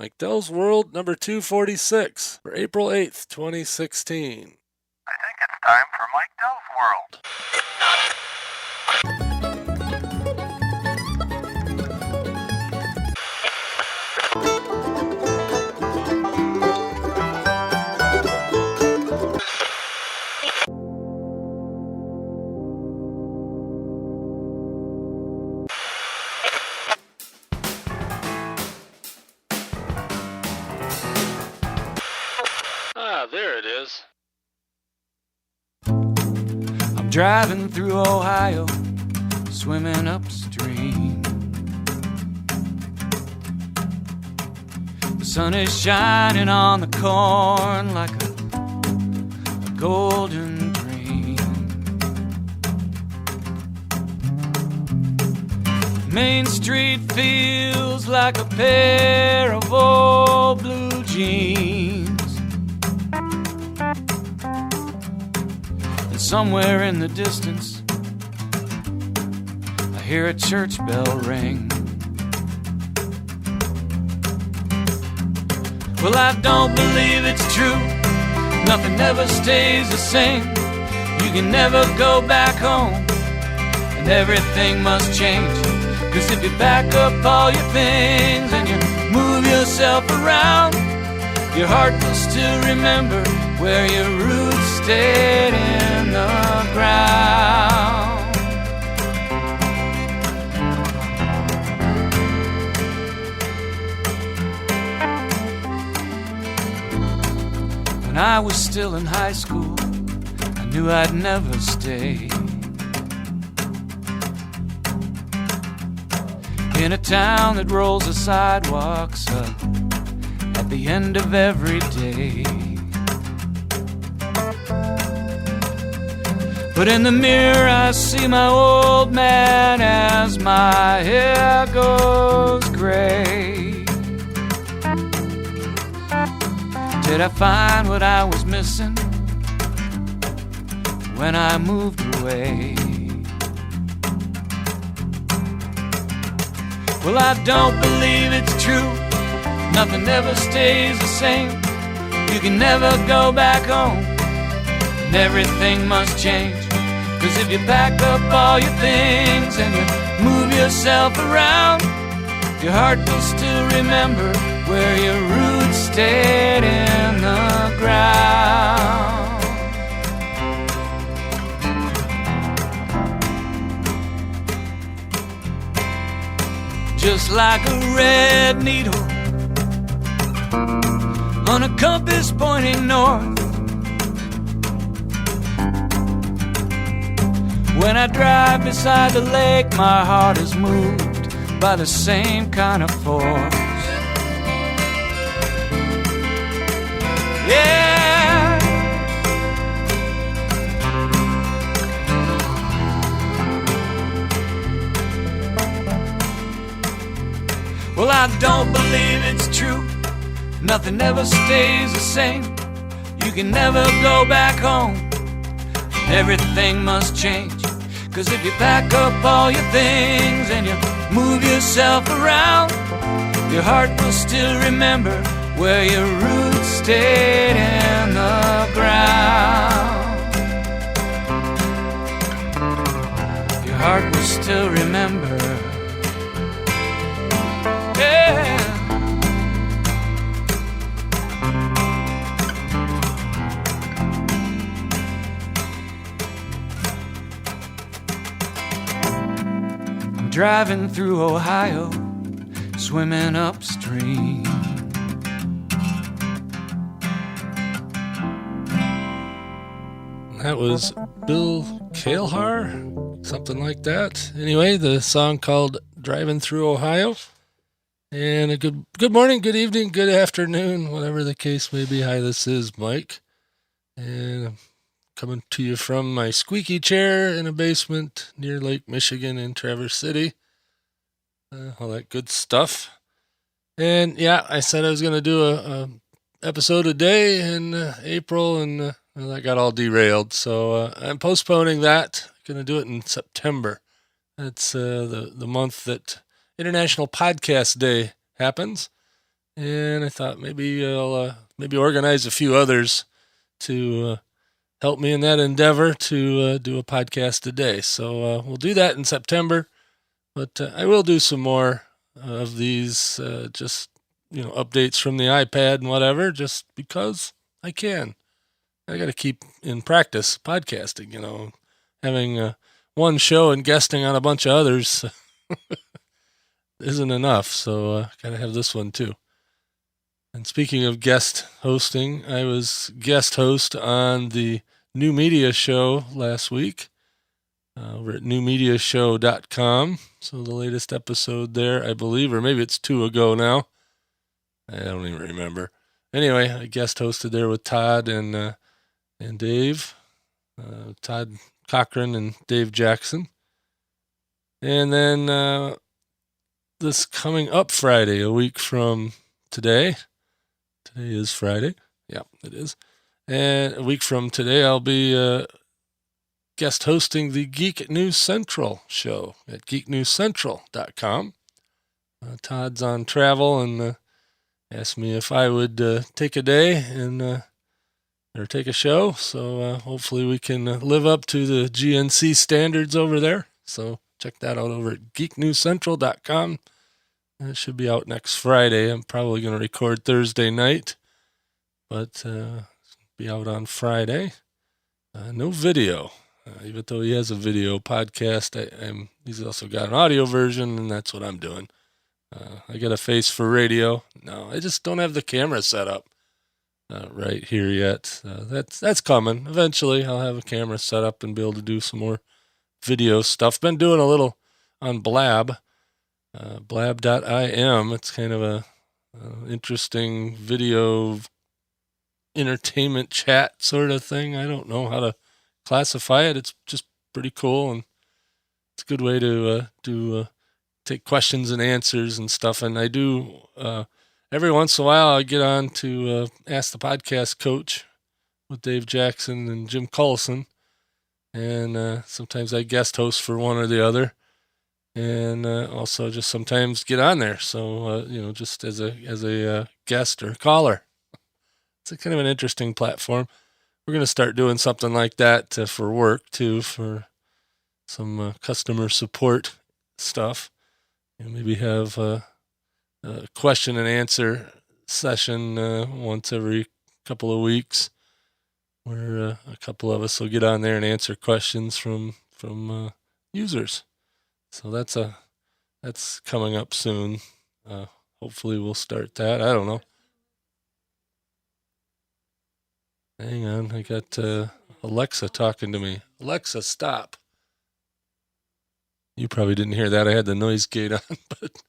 Mike Dell's World number 246 for April 8th, 2016. I think it's time for Mike Dell's World. There it is. I'm driving through Ohio, swimming upstream. The sun is shining on the corn like a golden dream. Main Street feels like a pair of old blue jeans. Somewhere in the distance, I hear a church bell ring. Well, I don't believe it's true. Nothing ever stays the same. You can never go back home, and everything must change. 'Cause if you back up all your things and you move yourself around, your heart will still remember where your roots stayed in the ground. When I was still in high school, I knew I'd never stay in a town that rolls the sidewalks up at the end of every day. But in the mirror I see my old man as my hair goes gray. Did I find what I was missing when I moved away? Well, I don't believe it's true. Nothing ever stays the same. You can never go back home, and everything must change. 'Cause if you pack up all your things and you move yourself around, your heart will still remember where your roots stayed in the ground. Just like a red needle on a compass pointing north, when I drive beside the lake, my heart is moved by the same kind of force. Yeah. Well, I don't believe it's true. Nothing ever stays the same. You can never go back home. Everything must change. 'Cause if you pack up all your things and you move yourself around, your heart will still remember where your roots stayed in the ground. Your heart will still remember. Yeah. Driving through Ohio, swimming upstream. That was Bill Kalehar, something like that. Anyway, the song called Driving Through Ohio. And a good morning, good evening, good afternoon, whatever the case may be. Hi, this is Mike. And I'm coming to you from my squeaky chair in a basement near Lake Michigan in Traverse City. All that good stuff. And yeah, I said I was going to do a episode a day in April, and that got all derailed. So I'm postponing that. I'm going to do it in September. That's the month that International Podcast Day happens. and I thought maybe I'll maybe organize a few others to help me in that endeavor to do a podcast a day. So we'll do that in September, but I will do some more of these, just updates from the iPad and whatever, just because I can. I got to keep in practice podcasting. Having one show and guesting on a bunch of others isn't enough. So got to have this one too. And speaking of guest hosting, I was guest host on the New Media Show last week. We're at newmediashow.com. So the latest episode there, I believe, or maybe it's 2 ago now. I don't even remember. Anyway, I guest hosted there with Todd and Dave. Todd Cochran and Dave Jackson. And then this coming up Friday, a week from today. Today is Friday. Yeah, it is. And a week from today, I'll be guest hosting the Geek News Central show at geeknewscentral.com. Todd's on travel and asked me if I would take a day and or take a show. So hopefully we can live up to the GNC standards over there. So check that out over at geeknewscentral.com. It should be out next Friday. I'm probably going to record Thursday night, but be out on Friday. No video, even though he has a video podcast. He's also got an audio version, and that's what I'm doing. I got a face for radio. No, I just don't have the camera set up right here yet. That's coming. Eventually, I'll have a camera set up and be able to do some more video stuff. Been doing a little on Blab. Blab.im. It's kind of a interesting video entertainment chat sort of thing. I don't know how to classify it. It's just pretty cool, and it's a good way to take questions and answers and stuff. And I do every once in a while I get on to Ask the Podcast Coach with Dave Jackson and Jim Collison, and sometimes I guest host for one or the other. And also just sometimes get on there. So, just as a guest or caller. It's a kind of an interesting platform. We're going to start doing something like that for work too, for some customer support stuff. Maybe have a question and answer session once every couple of weeks, where a couple of us will get on there and answer questions from users. So that's coming up soon. Hopefully we'll start that. I don't know. Hang on, I got Alexa talking to me. Alexa, stop. You probably didn't hear that. I had the noise gate on, but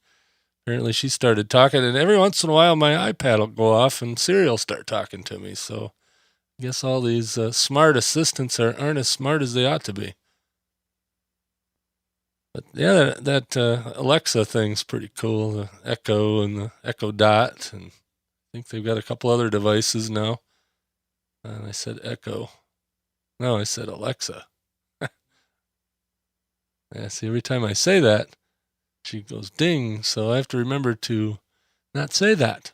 apparently she started talking. And every once in a while, my iPad will go off and Siri will start talking to me. So I guess all these smart assistants aren't as smart as they ought to be. But yeah, that Alexa thing's pretty cool. The Echo and the Echo Dot, and I think they've got a couple other devices now. And I said Echo. No, I said Alexa. Yeah, see, every time I say that, she goes ding. So I have to remember to not say that.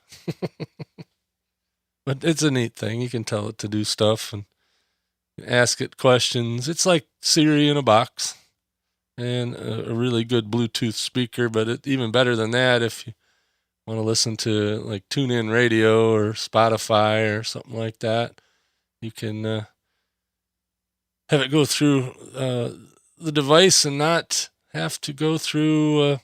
But it's a neat thing. You can tell it to do stuff and ask it questions. It's like Siri in a box. And a really good Bluetooth speaker, but even better than that, if you want to listen to like TuneIn Radio or Spotify or something like that, you can have it go through the device and not have to go through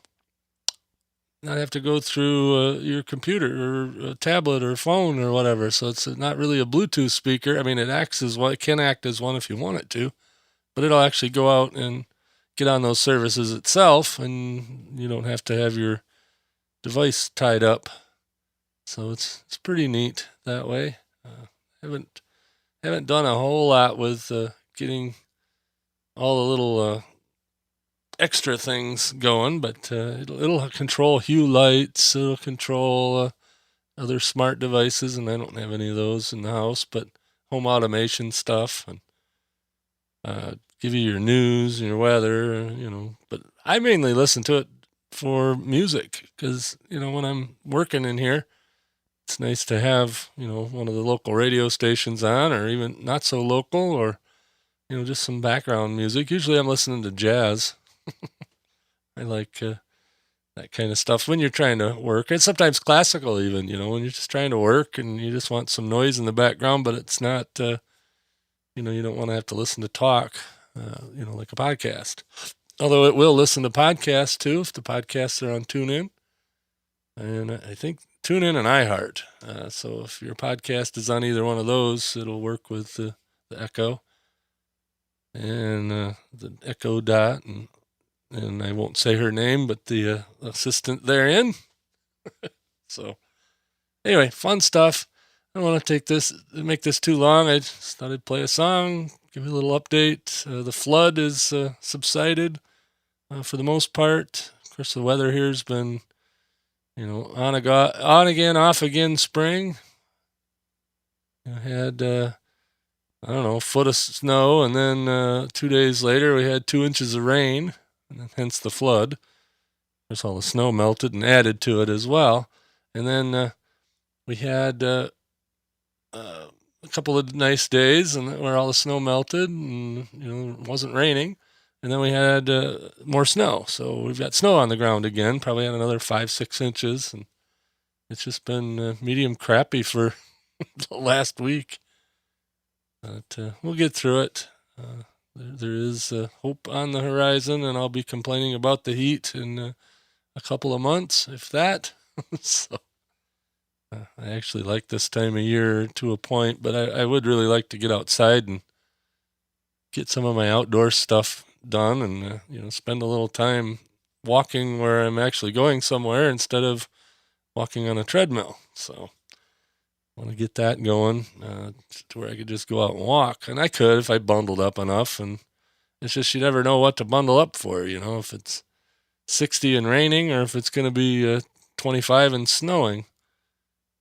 your computer or a tablet or phone or whatever. So it's not really a Bluetooth speaker. I mean, it can act as one if you want it to, but it'll actually go out and get on those services itself, and you don't have to have your device tied up. So it's pretty neat that way. Haven't done a whole lot with getting all the little extra things going, but it'll control hue lights. It'll control other smart devices, and I don't have any of those in the house. But home automation stuff and give you your news and your weather, But I mainly listen to it for music because, when I'm working in here, it's nice to have, one of the local radio stations on, or even not so local, or, just some background music. Usually I'm listening to jazz. I like that kind of stuff when you're trying to work, and sometimes classical even, when you're just trying to work and you just want some noise in the background, but it's not, you don't want to have to listen to talk, like a podcast. Although it will listen to podcasts too, if the podcasts are on TuneIn. And I think TuneIn and iHeart. So if your podcast is on either one of those, it'll work with the Echo and the Echo Dot. And I won't say her name, but the assistant therein. So anyway, fun stuff. I don't want to make this too long. I just thought I'd play a song, give you a little update. The flood is subsided for the most part. Of course, the weather here's been, on again, off again spring. I had, I don't know, a foot of snow, and then 2 days later we had 2 inches of rain, and hence the flood. Of course, all the snow melted and added to it as well. And then we had a couple of nice days where all the snow melted and, it wasn't raining. And then we had more snow. So we've got snow on the ground again, probably had another 5-6 inches. And it's just been medium crappy for the last week. But we'll get through it. There is hope on the horizon, and I'll be complaining about the heat in a couple of months, if that. So I actually like this time of year to a point, but I would really like to get outside and get some of my outdoor stuff done and, spend a little time walking where I'm actually going somewhere instead of walking on a treadmill. So I want to get that going to where I could just go out and walk. And I could if I bundled up enough. And it's just you never know what to bundle up for, if it's 60 and raining or if it's going to be 25 and snowing.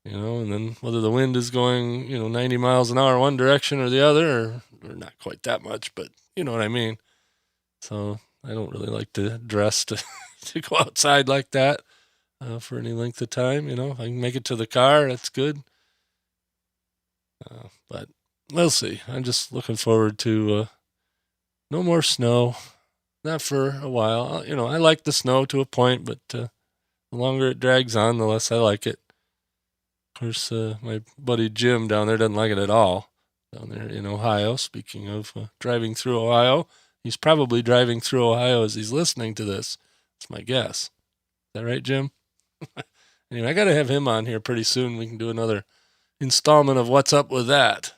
And then whether the wind is going, 90 miles an hour one direction or the other, or not quite that much, but you know what I mean. So I don't really like to dress to go outside like that for any length of time. If I can make it to the car, that's good. But we'll see. I'm just looking forward to no more snow. Not for a while. I like the snow to a point, but the longer it drags on, the less I like it. Of course, my buddy Jim down there doesn't like it at all, down there in Ohio. Speaking of driving through Ohio, he's probably driving through Ohio as he's listening to this. That's my guess. Is that right, Jim? Anyway, I got to have him on here pretty soon. We can do another installment of What's Up With That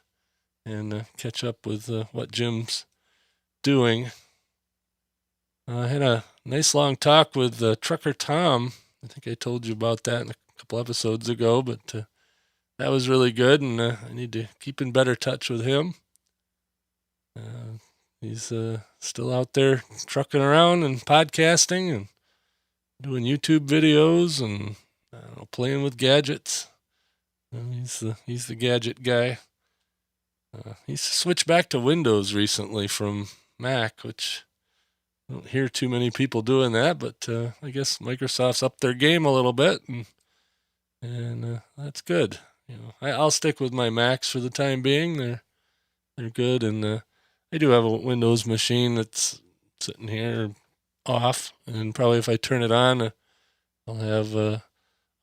and catch up with what Jim's doing. I had a nice long talk with Trucker Tom. I think I told you about that in a couple episodes ago, but that was really good, and I need to keep in better touch with him. He's still out there trucking around and podcasting and doing YouTube videos and playing with gadgets. He's the gadget guy. He's switched back to Windows recently from Mac, which I don't hear too many people doing that, but I guess Microsoft's upped their game a little bit, and that's good. I'll stick with my Macs for the time being. They're good, and I do have a Windows machine that's sitting here off, and probably if I turn it on, I'll have a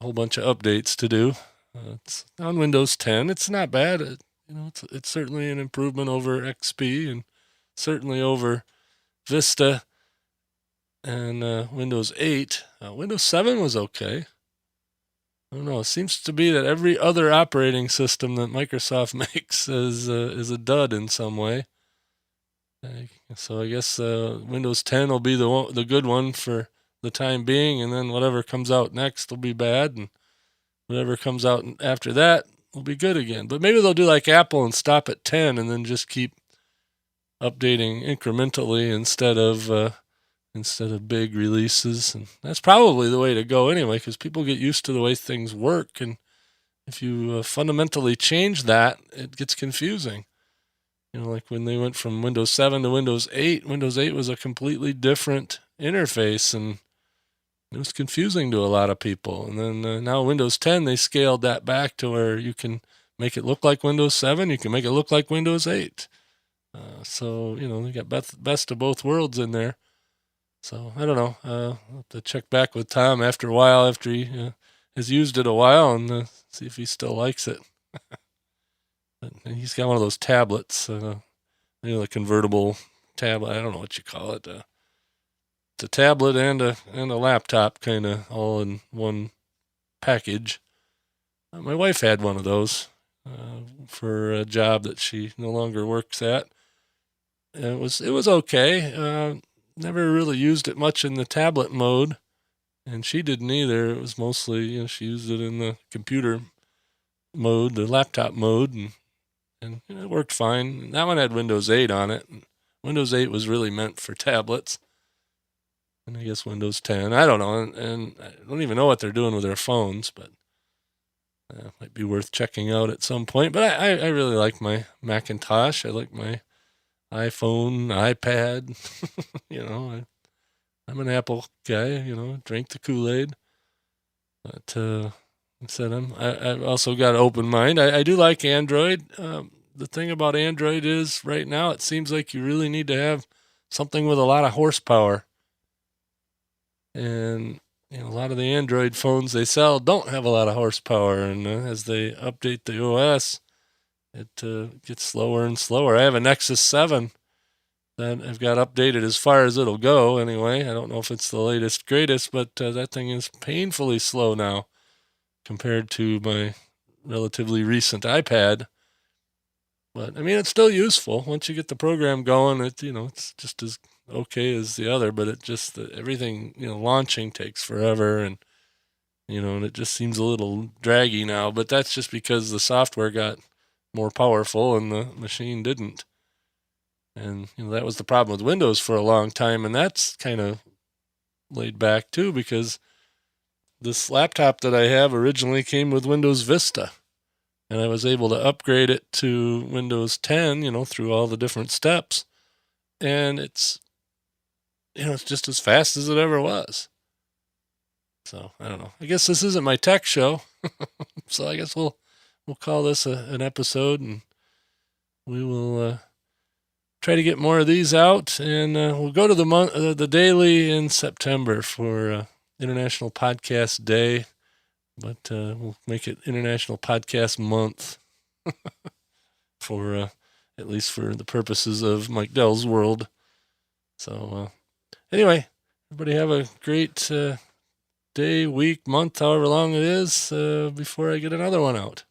whole bunch of updates to do. It's on Windows 10. It's not bad. It's certainly an improvement over XP and certainly over Vista and Windows 8. Windows 7 was okay. I don't know. It seems to be that every other operating system that Microsoft makes is a dud in some way. So I guess Windows 10 will be the good one for the time being, and then whatever comes out next will be bad, and whatever comes out after that will be good again. But maybe they'll do like Apple and stop at 10 and then just keep updating incrementally instead of big releases. And that's probably the way to go anyway, because people get used to the way things work, and if you fundamentally change that, it gets confusing. Like when they went from Windows 7 to Windows 8, Windows 8 was a completely different interface, and It was confusing to a lot of people. And then now Windows 10, they scaled that back to where you can make it look like Windows 7. You can make it look like Windows 8. So, they got best of both worlds in there. So, I don't know. I'll have to check back with Tom after a while, after he has used it a while, and see if he still likes it. And he's got one of those tablets, the convertible tablet. I don't know what you call it. It's a tablet and a laptop, kind of all in one package. My wife had one of those for a job that she no longer works at. And it was okay. Never really used it much in the tablet mode, and she didn't either. It was mostly, she used it in the computer mode, the laptop mode, and it worked fine. That one had Windows 8 on it. Windows 8 was really meant for tablets. And I guess Windows 10, I don't know, and I don't even know what they're doing with their phones, but might be worth checking out at some point. But I really like my Macintosh. I like my iPhone, iPad. I'm an Apple guy. Drink the Kool-Aid. But I said I've also got an open mind. I do like Android. The thing about Android is right now it seems like you really need to have something with a lot of horsepower. And a lot of the Android phones they sell don't have a lot of horsepower, and as they update the OS, it gets slower and slower. I have a Nexus 7 that I've got updated as far as it'll go anyway. I don't know if it's the latest, greatest, but that thing is painfully slow now compared to my relatively recent iPad. But, it's still useful. Once you get the program going, it's just as okay as the other, but it just, everything, launching takes forever, and it just seems a little draggy now, but that's just because the software got more powerful and the machine didn't. And, that was the problem with Windows for a long time, and that's kind of laid back too, because this laptop that I have originally came with Windows Vista, and I was able to upgrade it to Windows 10, through all the different steps, and it's just as fast as it ever was. So, I don't know. I guess this isn't my tech show, so I guess we'll call this an episode, and we will try to get more of these out, and we'll go to the daily in September for International Podcast Day, but we'll make it International Podcast Month for at least for the purposes of Mike Dell's world. So anyway, everybody have a great day, week, month, however long it is, before I get another one out.